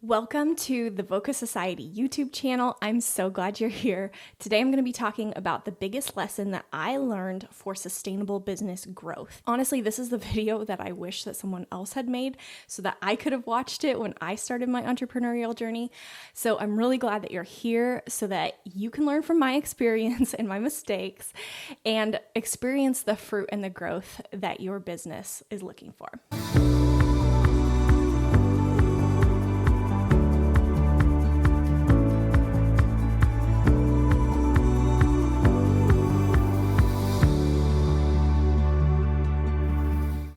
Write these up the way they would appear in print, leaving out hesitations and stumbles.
Welcome to the Voca Society YouTube channel. I'm so glad you're here. Today I'm going to be talking about the biggest lesson that I learned for sustainable business growth. Honestly, this is the video that I wish that someone else had made so that I could have watched it when I started my entrepreneurial journey. So I'm really glad that you're here so that you can learn from my experience and my mistakes and experience the fruit and the growth that your business is looking for.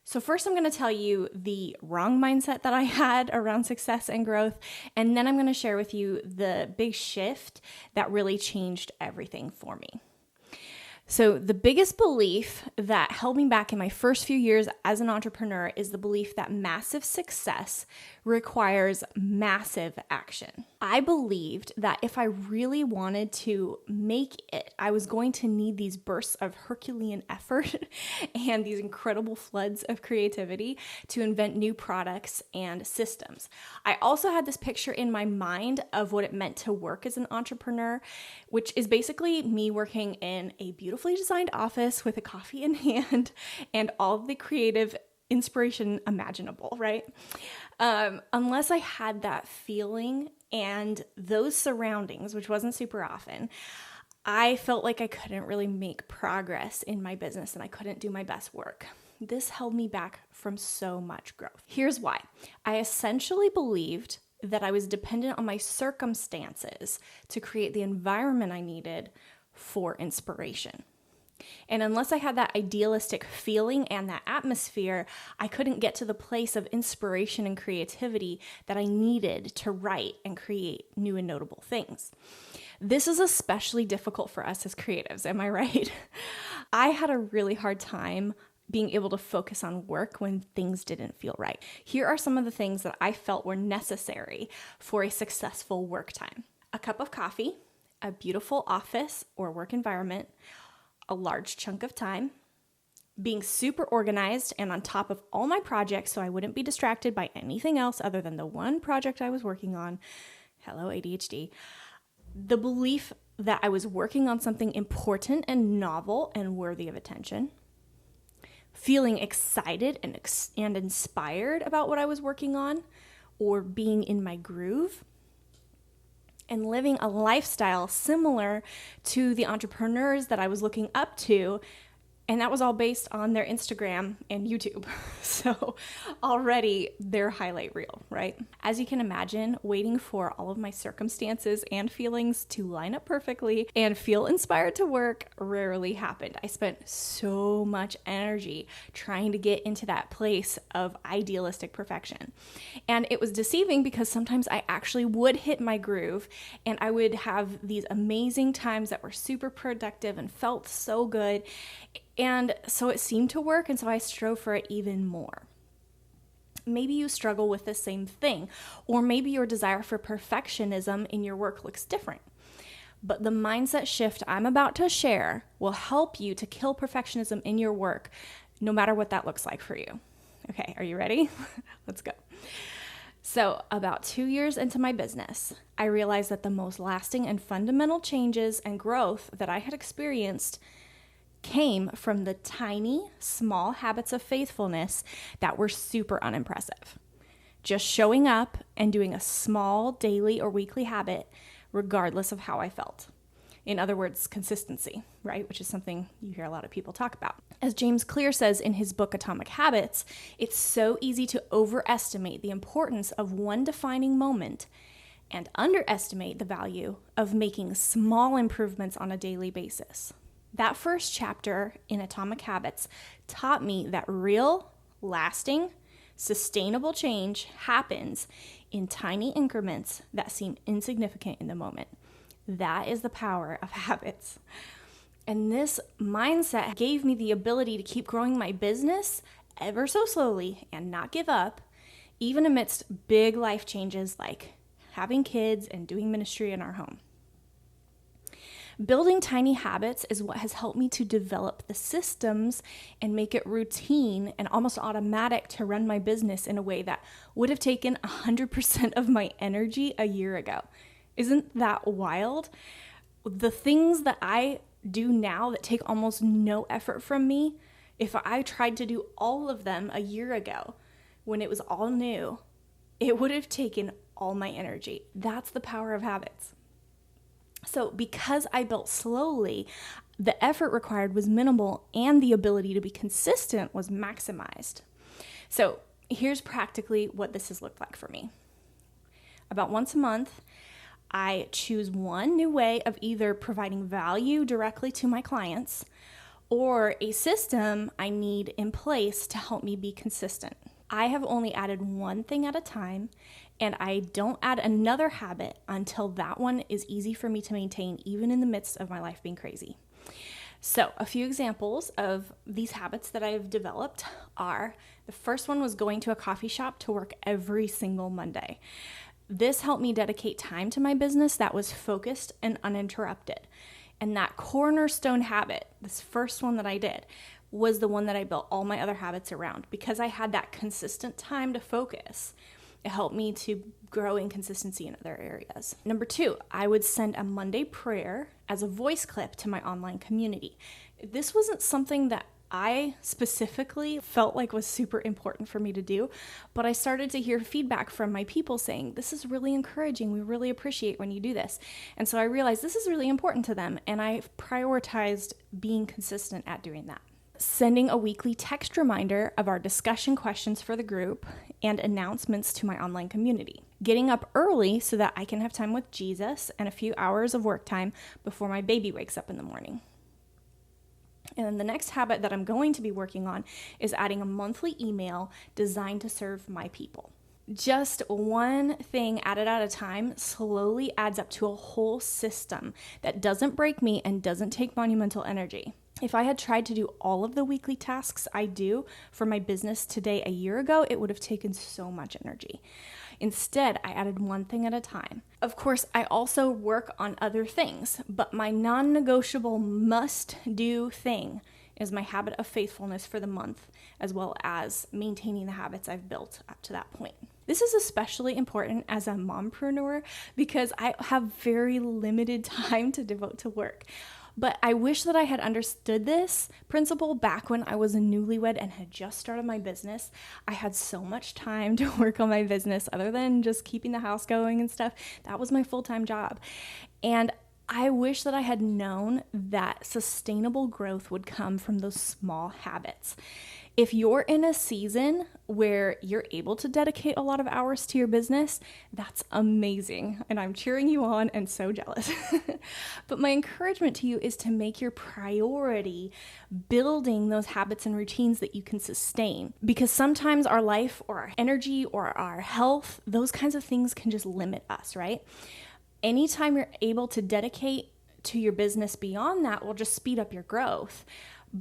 So first I'm going to tell you the wrong mindset that I had around success and growth, and then I'm going to share with you the big shift that really changed everything for me. So the biggest belief that held me back in my first few years as an entrepreneur is the belief that massive success requires massive action. I believed that if I really wanted to make it, I was going to need these bursts of Herculean effort and these incredible floods of creativity to invent new products and systems. I also had this picture in my mind of what it meant to work as an entrepreneur, which is basically me working in a beautifully designed office with a coffee in hand and all of the creative inspiration imaginable, right? Unless I had that feeling and those surroundings, which wasn't super often, I felt like I couldn't really make progress in my business and I couldn't do my best work. This held me back from so much growth. Here's why. I essentially believed that I was dependent on my circumstances to create the environment I needed for inspiration. And unless I had that idealistic feeling and that atmosphere, I couldn't get to the place of inspiration and creativity that I needed to write and create new and notable things. This is especially difficult for us as creatives, am I right? I had a really hard time being able to focus on work when things didn't feel right. Here are some of the things that I felt were necessary for a successful work time. A cup of coffee, a beautiful office or work environment, a large chunk of time, being super organized and on top of all my projects so I wouldn't be distracted by anything else other than the one project I was working on. Hello, ADHD. The belief that I was working on something important and novel and worthy of attention. Feeling excited and inspired about what I was working on or being in my groove. And living a lifestyle similar to the entrepreneurs that I was looking up to. And that was all based on their Instagram and YouTube. So already their highlight reel, right? As you can imagine, waiting for all of my circumstances and feelings to line up perfectly and feel inspired to work rarely happened. I spent so much energy trying to get into that place of idealistic perfection. And it was deceiving because sometimes I actually would hit my groove and I would have these amazing times that were super productive and felt so good. And so it seemed to work, and so I strove for it even more. Maybe you struggle with the same thing, or maybe your desire for perfectionism in your work looks different. But the mindset shift I'm about to share will help you to kill perfectionism in your work, no matter what that looks like for you. Okay, are you ready? Let's go. So about 2 years into my business, I realized that the most lasting and fundamental changes and growth that I had experienced came from the tiny, small habits of faithfulness that were super unimpressive. Just showing up and doing a small daily or weekly habit, regardless of how I felt. In other words, consistency, right? Which is something you hear a lot of people talk about. As James Clear says in his book, Atomic Habits, it's so easy to overestimate the importance of one defining moment and underestimate the value of making small improvements on a daily basis. That first chapter in Atomic Habits taught me that real, lasting, sustainable change happens in tiny increments that seem insignificant in the moment. That is the power of habits. And this mindset gave me the ability to keep growing my business ever so slowly and not give up, even amidst big life changes like having kids and doing ministry in our home. Building tiny habits is what has helped me to develop the systems and make it routine and almost automatic to run my business in a way that would have taken 100% of my energy a year ago. Isn't that wild? The things that I do now that take almost no effort from me, if I tried to do all of them a year ago when it was all new, it would have taken all my energy. That's the power of habits. So because I built slowly, the effort required was minimal and the ability to be consistent was maximized. So here's practically what this has looked like for me. About once a month, I choose one new way of either providing value directly to my clients or a system I need in place to help me be consistent. I have only added one thing at a time, and I don't add another habit until that one is easy for me to maintain, even in the midst of my life being crazy. So a few examples of these habits that I've developed are, the first one was going to a coffee shop to work every single Monday. This helped me dedicate time to my business that was focused and uninterrupted. And that cornerstone habit, this first one that I did, was the one that I built all my other habits around. Because I had that consistent time to focus, it helped me to grow in consistency in other areas. Number 2, I would send a Monday prayer as a voice clip to my online community. This wasn't something that I specifically felt like was super important for me to do, but I started to hear feedback from my people saying, this is really encouraging. We really appreciate when you do this. And so I realized this is really important to them, and I prioritized being consistent at doing that. Sending a weekly text reminder of our discussion questions for the group and announcements to my online community. Getting up early so that I can have time with Jesus and a few hours of work time before my baby wakes up in the morning. And then the next habit that I'm going to be working on is adding a monthly email designed to serve my people. Just one thing added at a time slowly adds up to a whole system that doesn't break me and doesn't take monumental energy. If I had tried to do all of the weekly tasks I do for my business today a year ago, it would have taken so much energy. Instead, I added one thing at a time. Of course, I also work on other things, but my non-negotiable must-do thing is my habit of faithfulness for the month, as well as maintaining the habits I've built up to that point. This is especially important as a mompreneur because I have very limited time to devote to work. But I wish that I had understood this principle back when I was a newlywed and had just started my business. I had so much time to work on my business other than just keeping the house going and stuff. That was my full-time job. And I wish that I had known that sustainable growth would come from those small habits. If you're in a season where you're able to dedicate a lot of hours to your business, that's amazing. And I'm cheering you on and so jealous. But my encouragement to you is to make your priority building those habits and routines that you can sustain. Because sometimes our life or our energy or our health, those kinds of things can just limit us, right? Anytime you're able to dedicate to your business beyond that will just speed up your growth.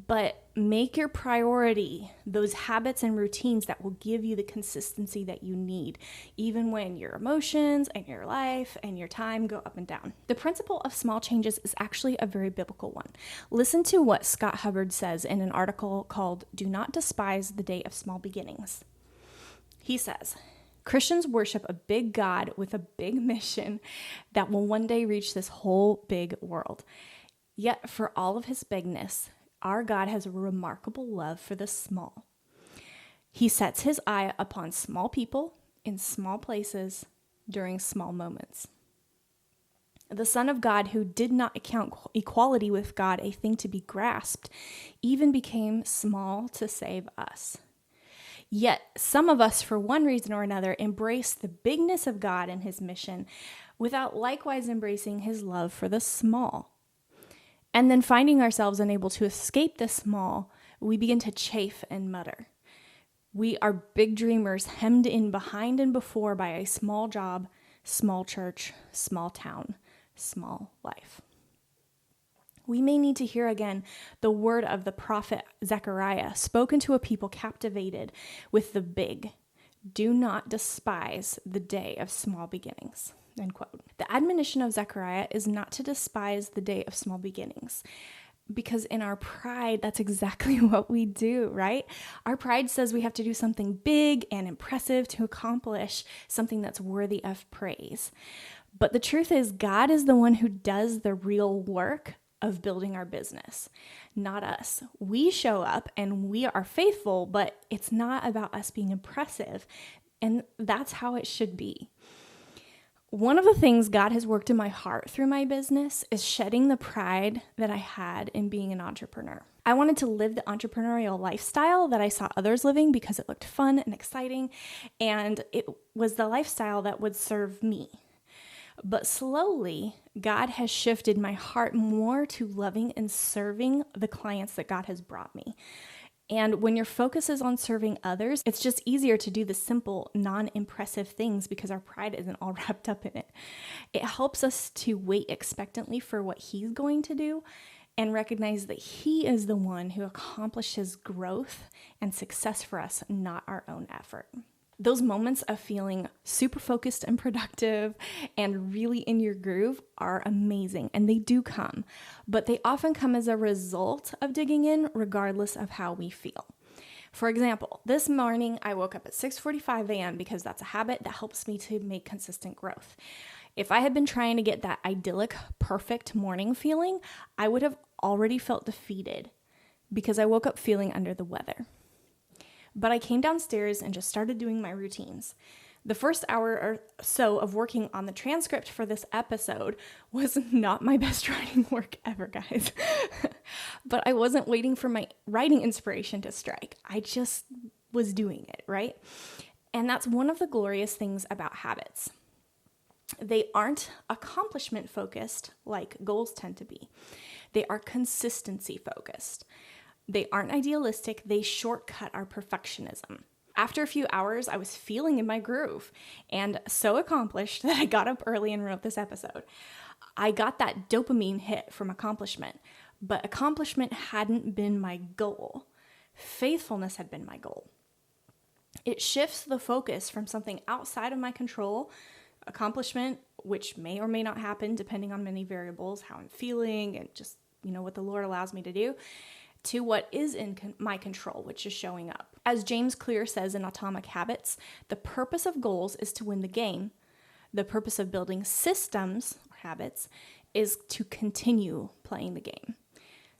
But make your priority those habits and routines that will give you the consistency that you need, even when your emotions and your life and your time go up and down. The principle of small changes is actually a very biblical one. Listen to what Scott Hubbard says in an article called "Do Not Despise the Day of Small Beginnings." He says, Christians worship a big God with a big mission that will one day reach this whole big world. Yet for all of his bigness, our God has a remarkable love for the small. He sets his eye upon small people in small places during small moments. The Son of God, who did not account equality with God a thing to be grasped, even became small to save us. Yet some of us, for one reason or another, embrace the bigness of God and his mission without likewise embracing his love for the small. And then finding ourselves unable to escape the small, we begin to chafe and mutter. We are big dreamers hemmed in behind and before by a small job, small church, small town, small life. We may need to hear again the word of the prophet Zechariah, spoken to a people captivated with the big. Do not despise the day of small beginnings. End quote. The admonition of Zechariah is not to despise the day of small beginnings. Because in our pride, that's exactly what we do, right? Our pride says we have to do something big and impressive to accomplish something that's worthy of praise. But the truth is, God is the one who does the real work of building our business, not us. We show up and we are faithful, but it's not about us being impressive. And that's how it should be. One of the things God has worked in my heart through my business is shedding the pride that I had in being an entrepreneur. I wanted to live the entrepreneurial lifestyle that I saw others living because it looked fun and exciting, and it was the lifestyle that would serve me. But slowly, God has shifted my heart more to loving and serving the clients that God has brought me. And when your focus is on serving others, it's just easier to do the simple, non-impressive things because our pride isn't all wrapped up in it. It helps us to wait expectantly for what He's going to do and recognize that He is the one who accomplishes growth and success for us, not our own effort. Those moments of feeling super focused and productive and really in your groove are amazing, and they do come, but they often come as a result of digging in regardless of how we feel. For example, this morning I woke up at 6:45 a.m. because that's a habit that helps me to make consistent growth. If I had been trying to get that idyllic, perfect morning feeling, I would have already felt defeated because I woke up feeling under the weather. But I came downstairs and just started doing my routines. The first hour or so of working on the transcript for this episode was not my best writing work ever, guys. But I wasn't waiting for my writing inspiration to strike. I just was doing it, right? And that's one of the glorious things about habits. They aren't accomplishment focused like goals tend to be. They are consistency focused. They aren't idealistic, they shortcut our perfectionism. After a few hours, I was feeling in my groove and so accomplished that I got up early and wrote this episode. I got that dopamine hit from accomplishment, but accomplishment hadn't been my goal. Faithfulness had been my goal. It shifts the focus from something outside of my control, accomplishment, which may or may not happen depending on many variables, how I'm feeling and just, what the Lord allows me to do, to what is in my control, which is showing up. As James Clear says in Atomic Habits, the purpose of goals is to win the game. The purpose of building systems, or habits, is to continue playing the game.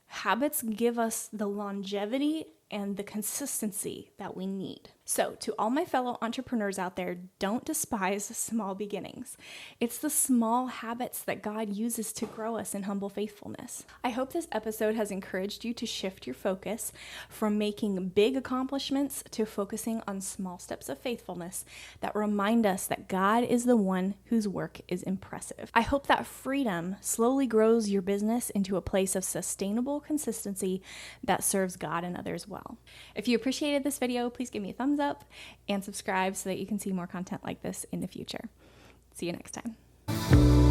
Habits give us the longevity and the consistency that we need. So to all my fellow entrepreneurs out there, don't despise small beginnings. It's the small habits that God uses to grow us in humble faithfulness. I hope this episode has encouraged you to shift your focus from making big accomplishments to focusing on small steps of faithfulness that remind us that God is the one whose work is impressive. I hope that freedom slowly grows your business into a place of sustainable consistency that serves God and others well. If you appreciated this video, please give me a thumbs up and subscribe so that you can see more content like this in the future. See you next time.